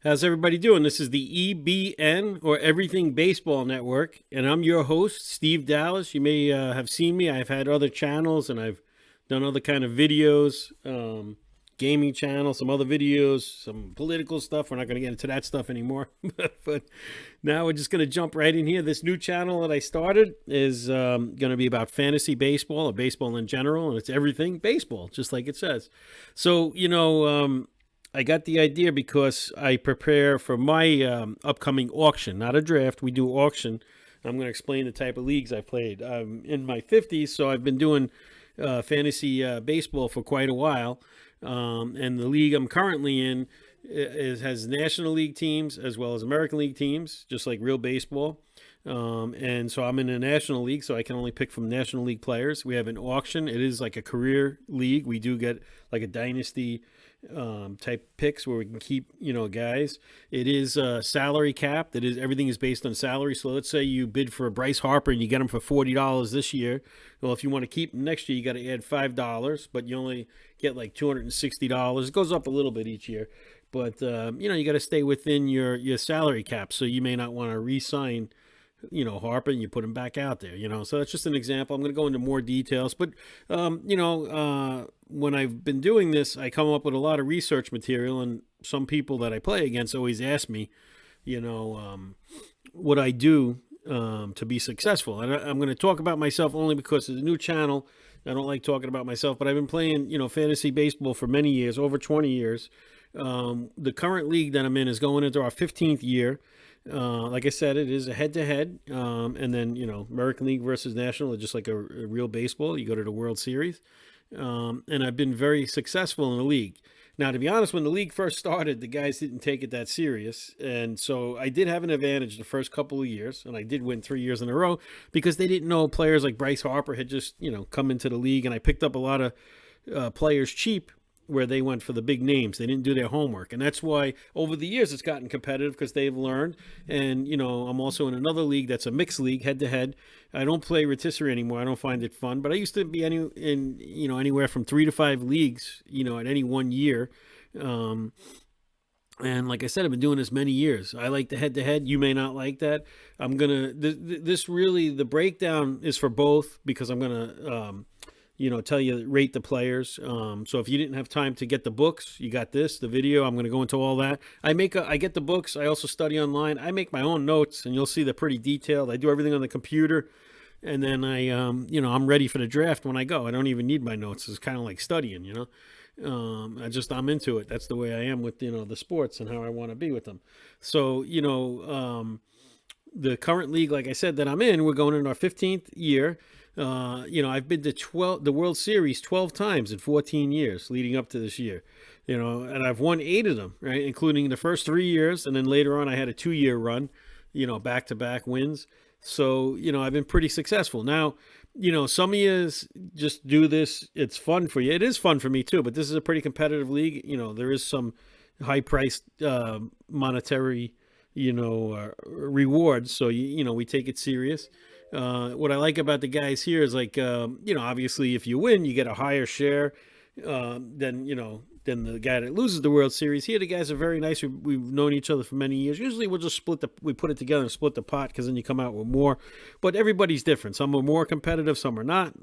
How's everybody doing? This is the EBN, or Everything Baseball Network, and I'm your host, Steve Dallas. You may have seen me. I've had other channels, and I've done other kind of videos, gaming channels, some other videos, some political stuff. We're not going to get into that stuff anymore, but now we're just going to jump right in here. This new channel that I started is going to be about fantasy baseball, or baseball in general, and it's everything baseball, just like it says. So, I got the idea because I prepare for my upcoming auction, not a draft. We do auction. I'm going to explain the type of leagues I played. I'm in my 50s, so I've been doing fantasy baseball for quite a while. And the league I'm currently in has National League teams as well as American League teams, just like real baseball. And so I'm in a National League, so I can only pick from National League players. We have an auction. It is like a career league. We do get like a dynasty type picks where we can keep, guys. It is salary capped. Everything is based on salary. So let's say you bid for a Bryce Harper and you get him for $40 this year. Well, if you want to keep him next year, you got to add $5, but you only get like $260. It goes up a little bit each year, but you got to stay within your salary cap. So you may not want to re-sign Harper, and you put him back out there, So that's just an example. I'm going to go into more details, but, when I've been doing this, I come up with a lot of research material, and some people that I play against always ask me, what I do to be successful. And I'm going to talk about myself only because it's a new channel. I don't like talking about myself, but I've been playing, fantasy baseball for many years, over 20 years. The current league that I'm in is going into our 15th year. Like I said, it is a head-to-head, and then, American League versus National, just like a real baseball. You go to the World Series, and I've been very successful in the league. Now, to be honest, when the league first started, the guys didn't take it that serious, and so I did have an advantage the first couple of years, and I did win 3 years in a row because they didn't know players like Bryce Harper had just, come into the league, and I picked up a lot of players cheap, where they went for the big names. They didn't do their homework. And that's why over the years it's gotten competitive, because they've learned. And, I'm also in another league that's a mixed league, head-to-head. I don't play rotisserie anymore. I don't find it fun. But I used to be anywhere from 3 to 5 leagues, at any one year. And like I said, I've been doing this many years. I like the head-to-head. You may not like that. I'm going to... This really, the breakdown is for both, because I'm going to... tell you, rate the players. So if you didn't have time to get the books, you got the video. I'm going to go into all that. I get the books. I also study online. I make my own notes, and you'll see they're pretty detailed. I do everything on the computer, and then I'm ready for the draft when I go. I don't even need my notes. It's kind of like studying, I'm into it. That's the way I am with, the sports and how I want to be with them. So, the current league, like I said, that I'm in, we're going in our 15th year. I've been to the World Series 12 times in 14 years leading up to this year, and I've won 8 of them, right, including the first 3 years, and then later on I had a 2-year run, back-to-back wins. So, I've been pretty successful. Now, some of you just do this. It's fun for you. It is fun for me too, but this is a pretty competitive league. There is some high-priced monetary, rewards. So, we take it serious. What I like about the guys here is obviously if you win, you get a higher share than the guy that loses the World Series. Here, the guys are very nice. We've known each other for many years. Usually we'll just we put it together and split the pot, because then you come out with more. But everybody's different. Some are more competitive, some are not.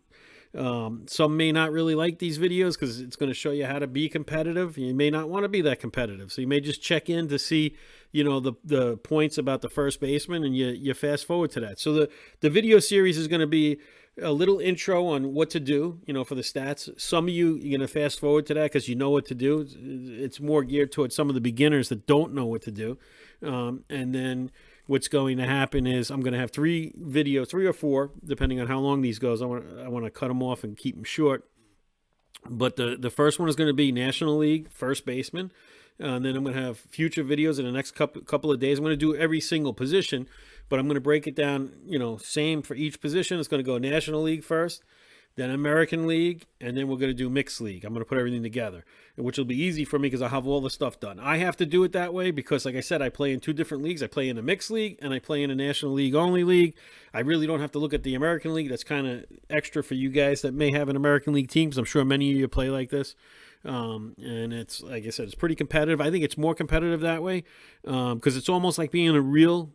Some may not really like these videos because it's going to show you how to be competitive. You may not want to be that competitive. So you may just check in to see, the points about the first baseman, and you fast forward to that. So the video series is going to be a little intro on what to do, for the stats. Some of you're going to fast forward to that because you know what to do. It's more geared towards some of the beginners that don't know what to do. And then what's going to happen is I'm going to have 3 or 4, depending on how long these goes. I want to cut them off and keep them short. But the first one is going to be National League first baseman. And then I'm going to have future videos in the next couple of days. I'm going to do every single position, but I'm going to break it down, same for each position. It's going to go National League first, then American League, and then we're going to do Mixed League. I'm going to put everything together, which will be easy for me because I'll have all the stuff done. I have to do it that way because, like I said, I play in 2 different leagues. I play in a Mixed League, and I play in a National League only league. I really don't have to look at the American League. That's kind of extra for you guys that may have an American League team, because I'm sure many of you play like this. And it's, like I said, it's pretty competitive. I think it's more competitive that way, because it's almost like being a real,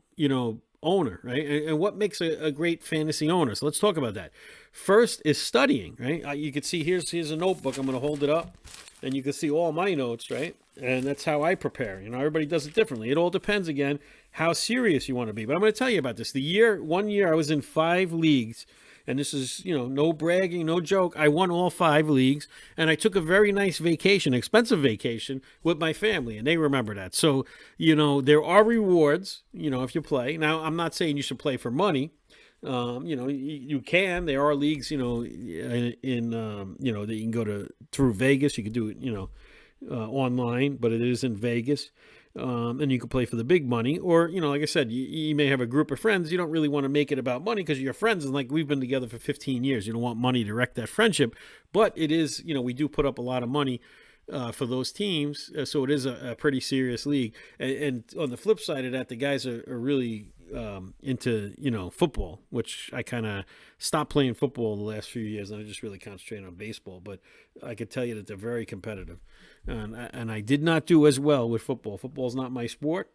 owner, right? And what makes a great fantasy owner? So let's talk about that. First is studying, right? You can see here's a notebook. I'm going to hold it up, and you can see all my notes, right? And that's how I prepare. Everybody does it differently. It all depends, again, how serious you want to be. But I'm going to tell you about this. One year I was in 5 leagues, and this is, no bragging, no joke. I won all 5 leagues, and I took a very nice vacation, expensive vacation, with my family, and they remember that. So, there are rewards, if you play. Now, I'm not saying you should play for money. You can. There are leagues, that you can go through Vegas. You could do it, online, but it is in Vegas. And you can play for the big money, or, like I said, you may have a group of friends. You don't really want to make it about money because you're friends. And like, we've been together for 15 years. You don't want money to wreck that friendship, but it is, we do put up a lot of money for those teams. So it is a pretty serious league. And on the flip side of that, the guys are really into, football, which I kind of stopped playing football the last few years, and I just really concentrated on baseball. But I could tell you that they're very competitive. And I did not do as well with football. Football is not my sport.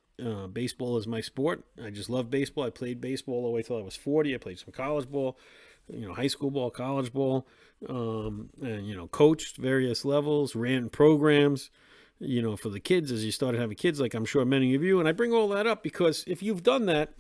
Baseball is my sport. I just love baseball. I played baseball all the way till I was 40. I played some college ball, high school ball, college ball, and, coached various levels, ran programs, for the kids as you started having kids, like I'm sure many of you. And I bring all that up because if you've done that,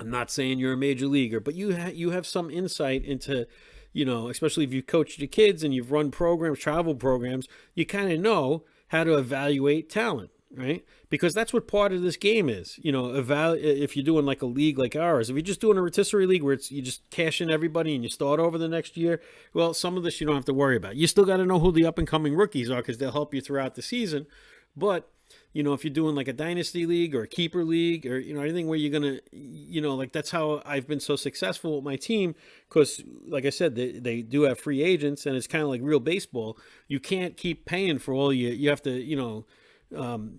I'm not saying you're a major leaguer, but you have some insight into, especially if you've coached your kids and you've run programs, travel programs, you kind of know how to evaluate talent, right? Because that's what part of this game is. If you're doing like a league like ours, if you're just doing a rotisserie league where you just cash in everybody and you start over the next year, well, some of this you don't have to worry about. You still got to know who the up and coming rookies are because they'll help you throughout the season. But if you're doing like a dynasty league or a keeper league or, anything where you're going to, like that's how I've been so successful with my team. Because like I said, they do have free agents, and it's kind of like real baseball. You can't keep paying for all you have to,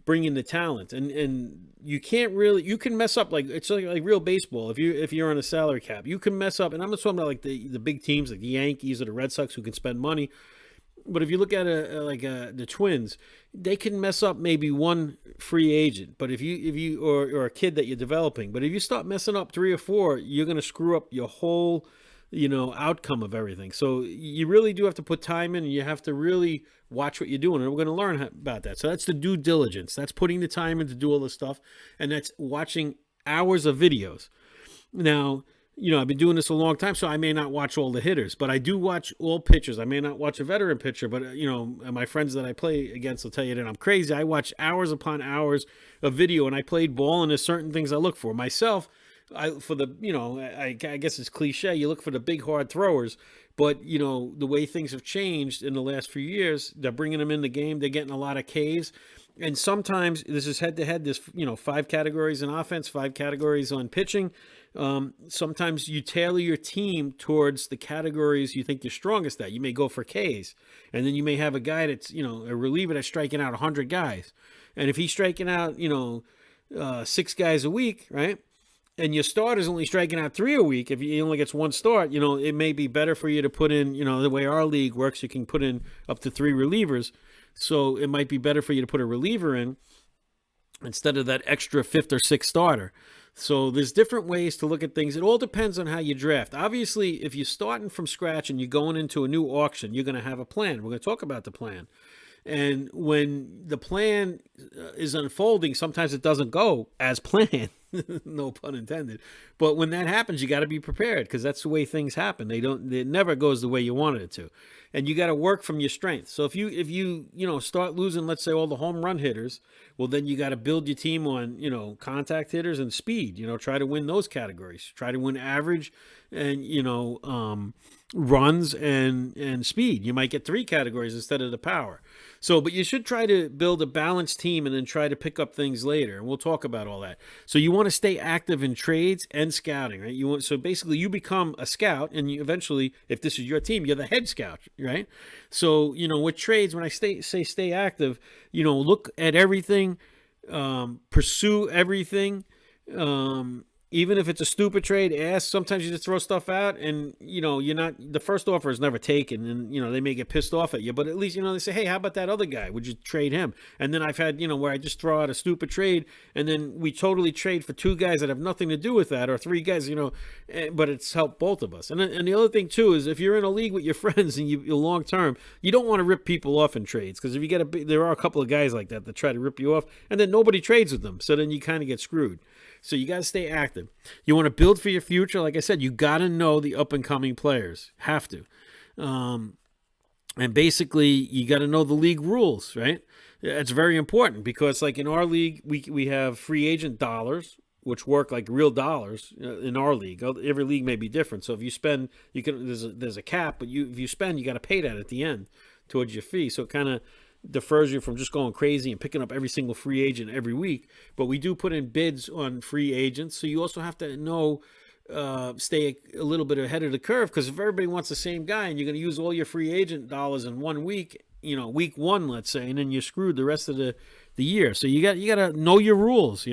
bring in the talent, and you can't really, you can mess up. Like it's like real baseball. If you're on a salary cap, you can mess up. And I'm not talking about like the big teams like the Yankees or the Red Sox who can spend money. But if you look at the Twins, they can mess up maybe one free agent. But if you or a kid that you're developing, but if you start messing up 3 or 4, you're going to screw up your whole, outcome of everything. So you really do have to put time in, and you have to really watch what you're doing. And we're going to learn about that. So that's the due diligence. That's putting the time in to do all this stuff. And that's watching hours of videos. Now, I've been doing this a long time, so I may not watch all the hitters, but I do watch all pitchers. I may not watch a veteran pitcher, but, and my friends that I play against will tell you that I'm crazy. I watch hours upon hours of video, and I played ball, and there's certain things I look for. Myself, I guess it's cliche, you look for the big, hard throwers, but, the way things have changed in the last few years, they're bringing them in the game. They're getting a lot of Ks. And sometimes this is head-to-head, this, 5 categories in offense, 5 categories on pitching. Sometimes you tailor your team towards the categories you think you're strongest at. You may go for Ks, and then you may have a guy that's, a reliever that's striking out 100 guys. And if he's striking out, 6 guys a week, right? And your starter's only striking out 3 a week, if he only gets 1 start, it may be better for you to put in, the way our league works, you can put in up to 3 relievers. So it might be better for you to put a reliever in instead of that extra 5th or 6th starter. So there's different ways to look at things. It all depends on how you draft. Obviously, if you're starting from scratch and you're going into a new auction, you're going to have a plan. We're going to talk about the plan. And when the plan is unfolding, sometimes it doesn't go as planned. No pun intended. But when that happens, you got to be prepared because that's the way things happen. It never goes the way you wanted it to. And you got to work from your strength. So if you start losing, let's say, all the home run hitters, well, then you got to build your team on, contact hitters and speed, try to win those categories. Try to win average and, runs and speed. You might get 3 categories instead of the power. So, but you should try to build a balanced team and then try to pick up things later. And we'll talk about all that. So you want to stay active in trades and scouting, right? So basically you become a scout, and you eventually, if this is your team, you're the head scout, right? So, with trades, when I say stay active, look at everything, pursue everything, even if it's a stupid trade, ask. Sometimes you just throw stuff out, and you're not, the first offer is never taken, and they may get pissed off at you, but at least they say, hey, how about that other guy? Would you trade him? And then I've had where I just throw out a stupid trade, and then we totally trade for two guys that have nothing to do with that, or three guys, but it's helped both of us. And the other thing too is if you're in a league with your friends and you're long term, you don't want to rip people off in trades, because if you get there are a couple of guys like that try to rip you off, and then nobody trades with them, so then you kind of get screwed. So you got to stay active. You want to build for your future. Like I said, you got to know the up-and-coming players. Have to. And basically, you got to know the league rules, right? It's very important because, like in our league, we have free agent dollars, which work like real dollars in our league. Every league may be different. So if you spend, there's a cap, but if you spend, you got to pay that at the end towards your fee. So it kind of defers you from just going crazy and picking up every single free agent every week. But we do put in bids on free agents, so you also have to know, stay a little bit ahead of the curve, because if everybody wants the same guy and you're going to use all your free agent dollars in 1 week, week one, let's say, and then you're screwed the rest of the year. So you got to know your rules,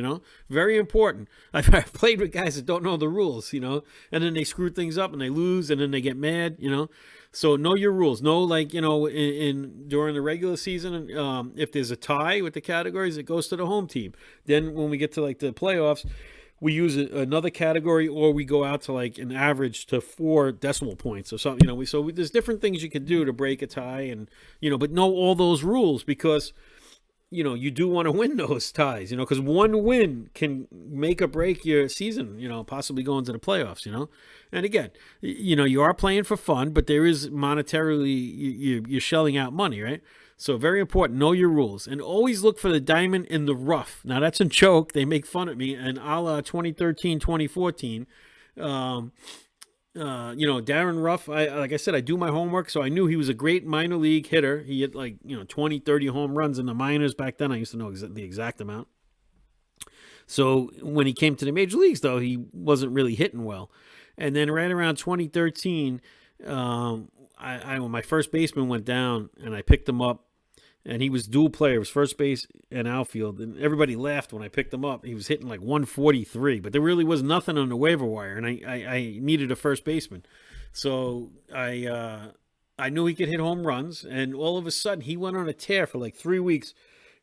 very important. I've played with guys that don't know the rules, and then they screw things up and they lose and then they get mad, So know your rules. Know, like, in during the regular season, if there's a tie with the categories, it goes to the home team. Then when we get to like the playoffs, we use another category, or we go out to like an average to 4 decimal points or something. So there's different things you can do to break a tie, and but know all those rules, because you do want to win those ties, because one win can make or break your season, possibly going to the playoffs, And again, you are playing for fun, but there is monetarily, you're shelling out money, right? So very important, know your rules, and always look for the diamond in the rough. Now that's a joke. They make fun of me, and a la 2013, 2014, Darren Ruff, like I said, I do my homework, so I knew he was a great minor league hitter. He hit 20, 30 home runs in the minors back then. I used to know the exact amount. So when he came to the major leagues, though, he wasn't really hitting well. And then right around 2013, when my first baseman went down, and I picked him up, and he was dual player. It was first base and outfield. And everybody laughed when I picked him up. He was hitting like 143, but there really was nothing on the waiver wire, and I needed a first baseman. So I knew he could hit home runs, and all of a sudden he went on a tear for like 3 weeks,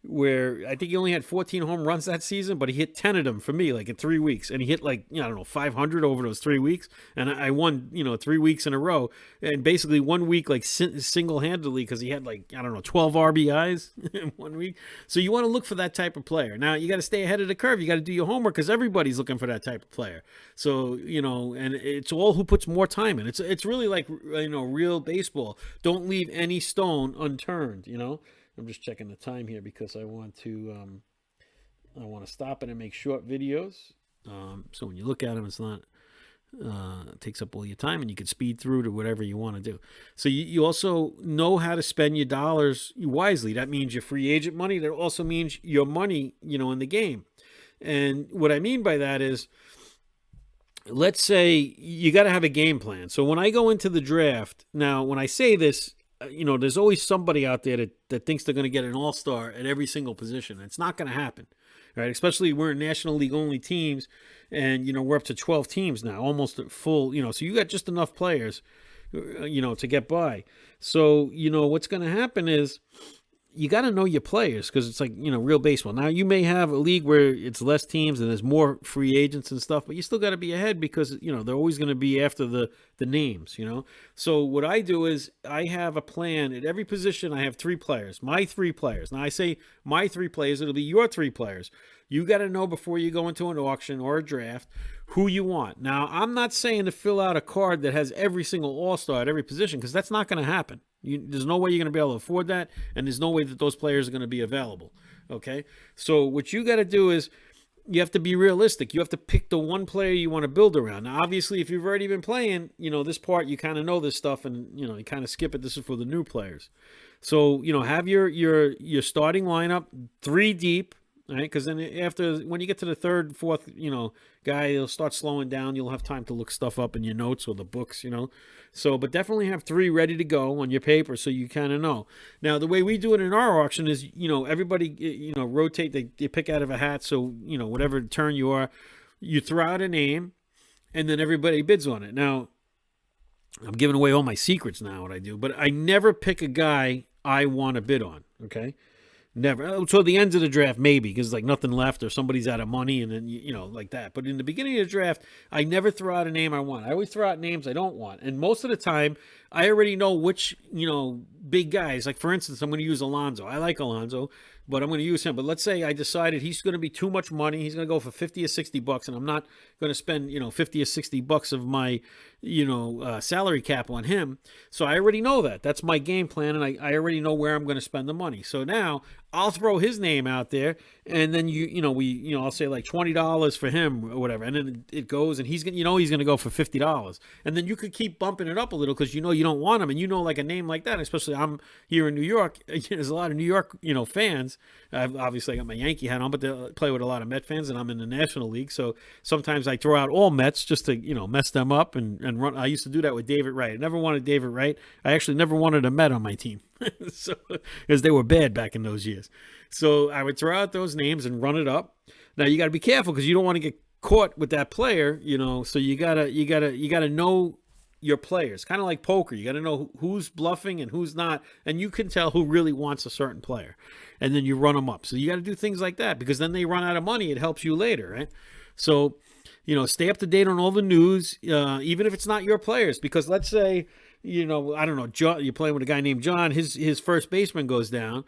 where I think he only had 14 home runs that season, but he hit 10 of them for me, like in 3 weeks. And he hit 500 over those 3 weeks. And I won, 3 weeks in a row. And basically 1 week, like single-handedly, because he had 12 RBIs in 1 week. So you want to look for that type of player. Now, you got to stay ahead of the curve. You got to do your homework, because everybody's looking for that type of player. So, and it's all who puts more time in. It's really like, real baseball. Don't leave any stone unturned, I'm just checking the time here, because I want to stop it and make short videos. So when you look at them, it's not, it takes up all your time, and you can speed through to whatever you want to do. So you also know how to spend your dollars wisely. That means your free agent money. That also means your money, in the game. And what I mean by that is, let's say you got to have a game plan. So when I go into the draft, now when I say this, there's always somebody out there that thinks they're going to get an all-star at every single position. It's not going to happen, right? Especially we're in National League only teams, and, we're up to 12 teams now, almost full, so you got just enough players, to get by. So, what's going to happen is you got to know your players, because it's like, real baseball. Now, you may have a league where it's less teams and there's more free agents and stuff, but you still got to be ahead, because, they're always going to be after the names, So what I do is I have a plan. At every position, I have 3 players, my 3 players. Now, I say my 3 players, it'll be your 3 players. You got to know before you go into an auction or a draft who you want. Now, I'm not saying to fill out a card that has every single all-star at every position, because that's not going to happen. There's no way you're going to be able to afford that, and there's no way that those players are going to be available, okay? So what you got to do is you have to be realistic. You have to pick the one player you want to build around. Now, obviously, if you've already been playing, this part, you kind of know this stuff, and, you kind of skip it. This is for the new players. So, have your starting lineup 3 deep, right? Because then when you get to the 3rd, 4th, guy, he'll start slowing down. You'll have time to look stuff up in your notes or the books, So, but definitely have 3 ready to go on your paper, so you kind of know. Now, the way we do it in our auction is, everybody, rotate. They pick out of a hat. So, whatever turn you are, you throw out a name, and then everybody bids on it. Now, I'm giving away all my secrets now, what I do, but I never pick a guy I want to bid on, okay? Never. Until the end of the draft, maybe, because like nothing left or somebody's out of money and then, like that. But in the beginning of the draft, I never throw out a name I want. I always throw out names I don't want. And most of the time, I already know which, big guys. Like, for instance, I'm going to use Alonso. I like Alonso, but I'm going to use him. But let's say I decided he's going to be too much money. He's going to go for 50 or 60 bucks, and I'm not going to spend, 50 or 60 bucks of my, salary cap on him. So I already know that. That's my game plan, and I already know where I'm going to spend the money. So now I'll throw his name out there, and then I'll say like $20 for him or whatever, and then it goes, and he's going to go for $50, and then you could keep bumping it up a little because you don't want him, and like a name like that, especially I'm here in New York. There's a lot of New York fans. I've obviously got my Yankee hat on, but they play with a lot of Met fans, and I'm in the National League, so sometimes I throw out all Mets just to mess them up and run. I used to do that with David Wright. I never wanted David Wright. I actually never wanted a Met on my team. So, because they were bad back in those years. So I would throw out those names and run it up. Now you got to be careful because you don't want to get caught with that player, so you gotta know your players. Kind of like poker. You got to know who's bluffing and who's not, and you can tell who really wants a certain player, and then you run them up. So you got to do things like that because then they run out of money. It helps you later, right? So, stay up to date on all the news, even if it's not your players, because let's say, I don't know, John, you're playing with a guy named John, his first baseman goes down,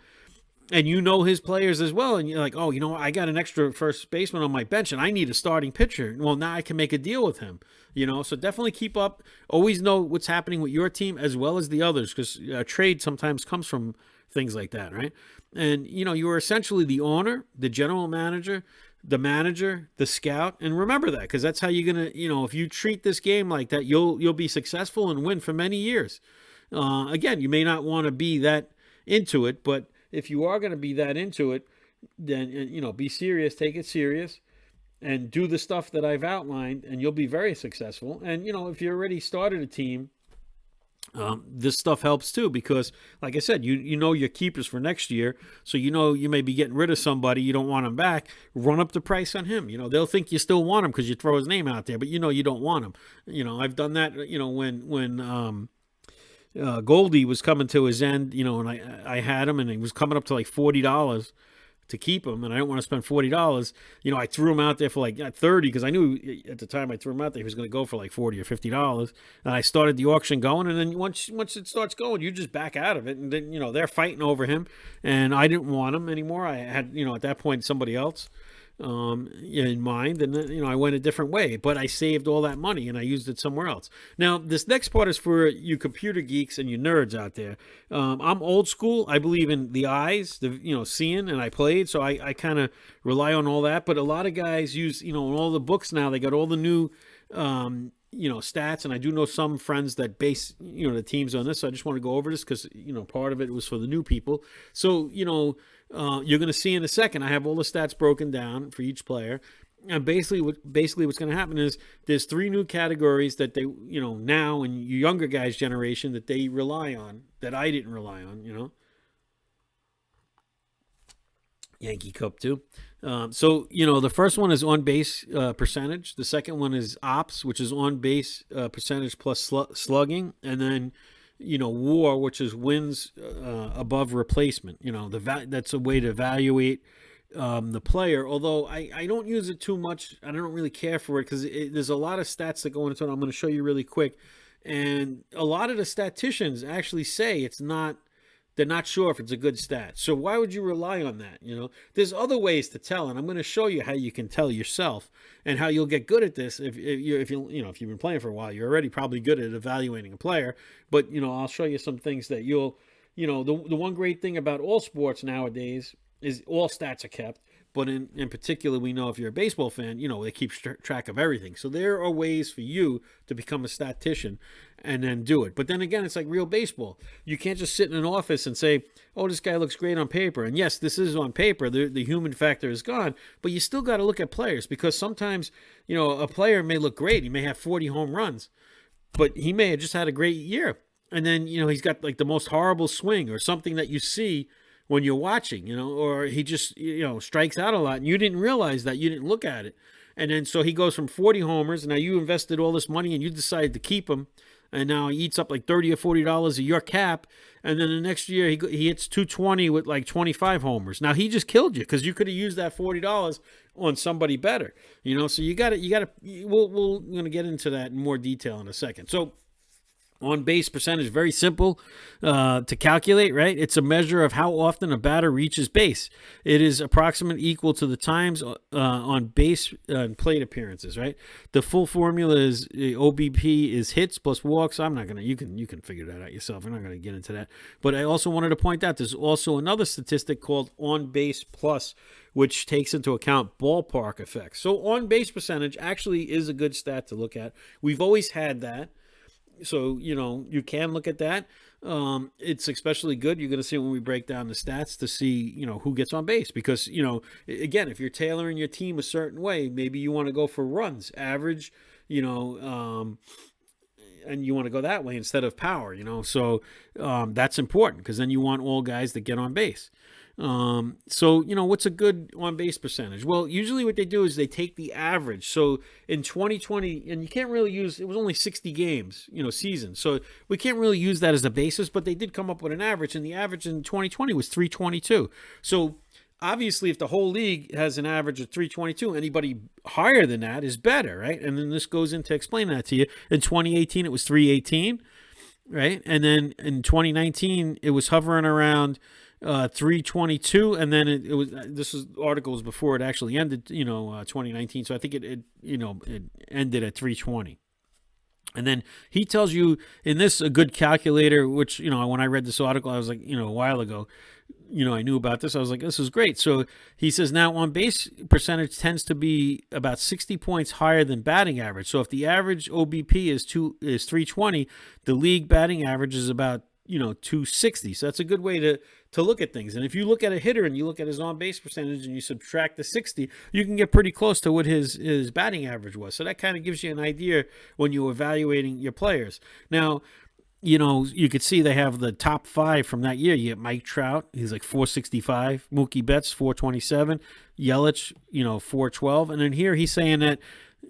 and his players as well, and you're like, oh, I got an extra first baseman on my bench, and I need a starting pitcher. Well, now I can make a deal with him, so definitely keep up. Always know what's happening with your team as well as the others, because a trade sometimes comes from things like that, right? And, you are essentially the owner, the general manager, the manager, the scout, and remember that, because that's how you're gonna, if you treat this game like that, you'll be successful and win for many years. Again, you may not want to be that into it, but if you are going to be that into it, then be serious, take it serious, and do the stuff that I've outlined, and you'll be very successful. And if you already started a team, this stuff helps too, because like I said, you know your keepers for next year, so you may be getting rid of somebody, you don't want him back, run up the price on him. They'll think you still want him because you throw his name out there, but you don't want him. I've done that, when Goldie was coming to his end, and I had him, and he was coming up to like $40 to keep him, and I don't want to spend $40. I threw him out there for like 30 because I knew at the time I threw him out there he was going to go for like $40 or $50, and I started the auction going, and then once it starts going, you just back out of it, and then they're fighting over him, and I didn't want him anymore. I had at that point somebody else in mind, and then I went a different way, but I saved all that money and I used it somewhere else. Now this next part is for you computer geeks and you nerds out there. I'm old school. I believe in the eyes, seeing, and I played, so I kind of rely on all that. But a lot of guys use in all the books now, they got all the new stats, and I do know some friends that base the teams on this, so I just want to go over this because part of it was for the new people. So you're going to see in a second, I have all the stats broken down for each player. And basically what's going to happen is there's 3 new categories that they, now in your younger guys' generation that they rely on, that I didn't rely on, Yankee Cup too. So, the first one is on base percentage. The second one is ops, which is on base percentage plus slugging. And then, WAR, which is wins above replacement. That's a way to evaluate the player. Although I don't use it too much. I don't really care for it because there's a lot of stats that go into it. I'm going to show you really quick. And a lot of the statisticians actually say they're not sure if it's a good stat. So why would you rely on that? There's other ways to tell, and I'm going to show you how you can tell yourself and how you'll get good at this. If you've been playing for a while, you're already probably good at evaluating a player. But I'll show you some things that you'll, the one great thing about all sports nowadays is all stats are kept. But in particular, we know if you're a baseball fan, they keep track of everything. So there are ways for you to become a statistician and then do it. But then again, it's like real baseball. You can't just sit in an office and say, oh, this guy looks great on paper. And yes, this is on paper. The human factor is gone. But you still got to look at players because sometimes, a player may look great. He may have 40 home runs, but he may have just had a great year. And then, he's got like the most horrible swing or something that you see when you're watching, or he just, strikes out a lot and you didn't realize that, you didn't look at it. And then so he goes from 40 homers. Now you invested all this money and you decided to keep him, and now he eats up like $30 or $40 of your cap. And then the next year he hits 220 with like 25 homers. Now he just killed you because you could have used that $40 on somebody better. So you got to. We're going to get into that in more detail in a second. So on base percentage, very simple to calculate, right? It's a measure of how often a batter reaches base. It is approximately equal to the times on base plate appearances, right? The full formula is OBP is hits plus walks. I'm not gonna. You can figure that out yourself. I'm not gonna get into that. But I also wanted to point out there's also another statistic called on base plus, which takes into account ballpark effects. So on base percentage actually is a good stat to look at. We've always had that. So, you can look at that. It's especially good. You're going to see when we break down the stats to see, who gets on base. Because, again, if you're tailoring your team a certain way, maybe you want to go for runs, average, and you want to go that way instead of power, So that's important because then you want all guys that get on base. So, what's a good on-base percentage? Well, usually what they do is they take the average. So in 2020, and you can't really use, it was only 60 games, season. So we can't really use that as a basis, but they did come up with an average, and the average in 2020 was 322. So obviously, if the whole league has an average of 322, anybody higher than that is better, right? And then this goes into explaining that to you. In 2018, it was 318, right? And then in 2019, it was hovering around 322, and then it was articles before it actually ended, 2019. So I think it ended at 320. And then he tells you in this a good calculator, which when I read this article, I was like, a while ago, I knew about this. I was like, this is great. So he says now on base percentage tends to be about 60 points higher than batting average. So if the average OBP is 320, the league batting average is about 260. So that's a good way to look at things. And if you look at a hitter and you look at his on-base percentage and you subtract the 60, you can get pretty close to what his batting average was. So that kind of gives you an idea when you're evaluating your players. Now, you could see they have the top 5 from that year. You get Mike Trout, he's like 465. Mookie Betts, 427. Yelich, 412. And then here he's saying that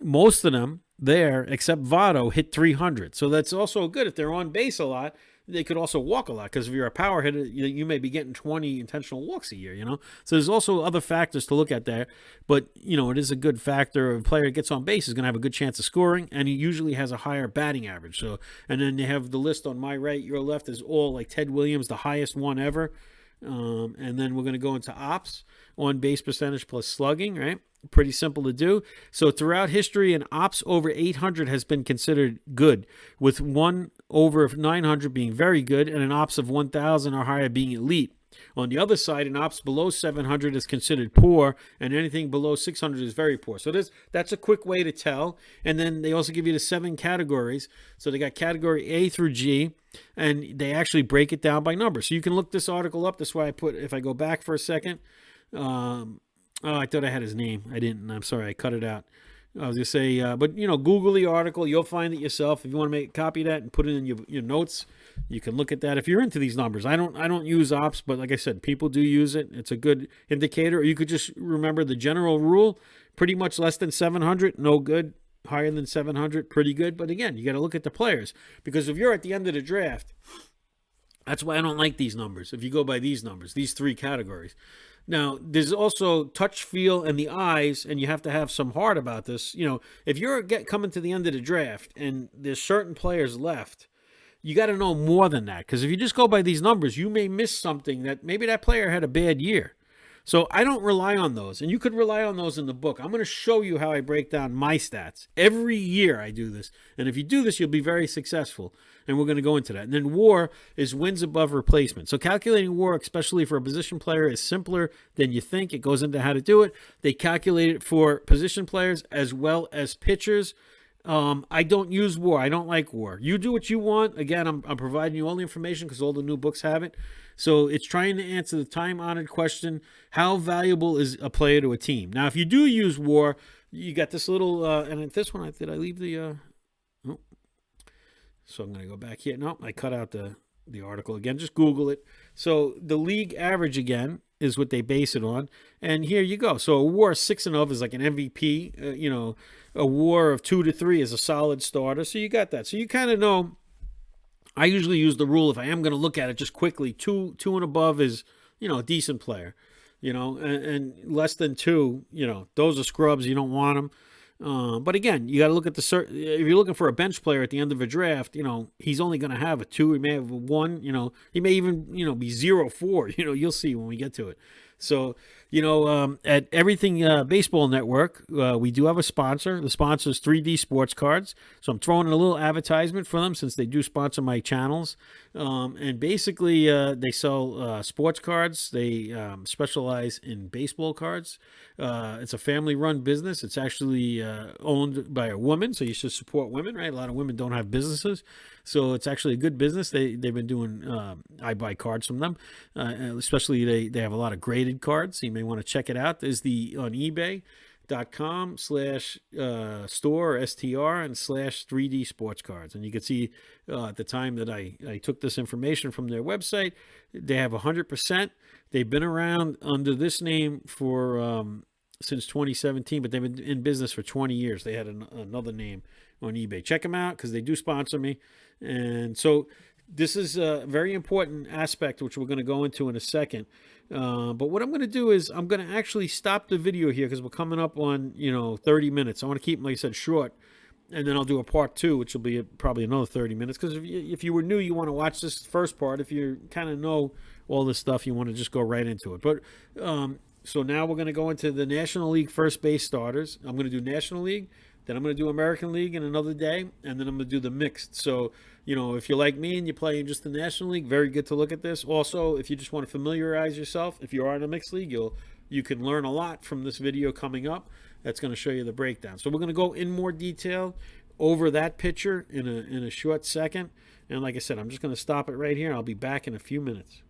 most of them there, except Votto, hit 300. So that's also good. If they're on base a lot, they could also walk a lot, because if you're a power hitter, you may be getting 20 intentional walks a year, So there's also other factors to look at there. But, it is a good factor. If a player gets on base, is going to have a good chance of scoring, and he usually has a higher batting average. So, and then you have the list on my right, your left is all like Ted Williams, the highest one ever. And then we're going to go into ops, on base percentage plus slugging, right? Pretty simple to do. So throughout history, an ops over 800 has been considered good, with one over 900 being very good and an ops of 1,000 or higher being elite. On the other side, an ops below 700 is considered poor, and anything below 600 is very poor. So that's a quick way to tell. And then they also give you the 7 categories. So they got category A through G, and they actually break it down by number. So you can look this article up. That's why if I go back for a second, I thought I had his name. I didn't. I'm sorry. I cut it out. I was going to say, but, Google the article. You'll find it yourself. If you want to make a copy of that and put it in your notes, you can look at that. If you're into these numbers, I don't use ops, but like I said, people do use it. It's a good indicator. Or you could just remember the general rule. Pretty much less than 700, no good. Higher than 700, pretty good. But again, you got to look at the players, because if you're at the end of the draft, that's why I don't like these numbers. If you go by these numbers, these 3 categories. Now, there's also touch, feel, and the eyes, and you have to have some heart about this. If you're coming to the end of the draft and there's certain players left, you got to know more than that. Because if you just go by these numbers, you may miss something that maybe that player had a bad year. So I don't rely on those, and you could rely on those in the book. I'm going to show you how I break down my stats. Every year I do this, and if you do this, you'll be very successful, and we're going to go into that. And then WAR is wins above replacement. So calculating WAR, especially for a position player, is simpler than you think. It goes into how to do it. They calculate it for position players as well as pitchers. I don't use WAR. I don't like WAR. You do what you want. Again, I'm providing you all the information because all the new books have it. So it's trying to answer the time-honored question, how valuable is a player to a team? Now, if you do use WAR, you got this little, and this one, did I leave the, oh, so I'm going to go back here. No, I cut out the article again. Just Google it. So the league average again is what they base it on. And here you go. So a WAR 6 and of is like an MVP. A WAR of 2 to 3 is a solid starter. So you got that. So you kind of know. I usually use the rule, if I am going to look at it just quickly, two and above is, a decent player, and less than 2, those are scrubs. You don't want them. But again, you got to look at if you're looking for a bench player at the end of a draft, he's only going to have a 2. He may have a 1, he may even, be 0-4, you'll see when we get to it. So, at Everything Baseball Network, we do have a sponsor. The sponsor is 3D Sports Cards. So I'm throwing in a little advertisement for them since they do sponsor my channels. And basically, they sell sports cards. They specialize in baseball cards. It's a family-run business. It's actually owned by a woman, so you should support women, right? A lot of women don't have businesses. So it's actually a good business. They've been doing, I buy cards from them, especially they have a lot of graded cards. So you may want to check it out. There's on ebay.com/store STR and /3D sports cards. And you can see at the time that I took this information from their website, they have 100%. They've been around under this name for since 2017, but they've been in business for 20 years. They had another name on eBay. Check them out because they do sponsor me. And so this is a very important aspect, which we're going to go into in a second. But what I'm going to do is I'm going to actually stop the video here because we're coming up on, 30 minutes. I want to keep them, like I said, short. And then I'll do a part 2, which will be probably another 30 minutes. Because if you were new, you want to watch this first part. If you kind of know all this stuff, you want to just go right into it. But so now we're going to go into the National League first base starters. I'm going to do National League. Then I'm going to do American League in another day, and then I'm going to do the mixed. So, if you're like me and you play in just the National League, very good to look at this. Also, if you just want to familiarize yourself, if you are in a mixed league, you can learn a lot from this video coming up. That's going to show you the breakdown. So we're going to go in more detail over that picture in a short second. And like I said, I'm just going to stop it right here. I'll be back in a few minutes.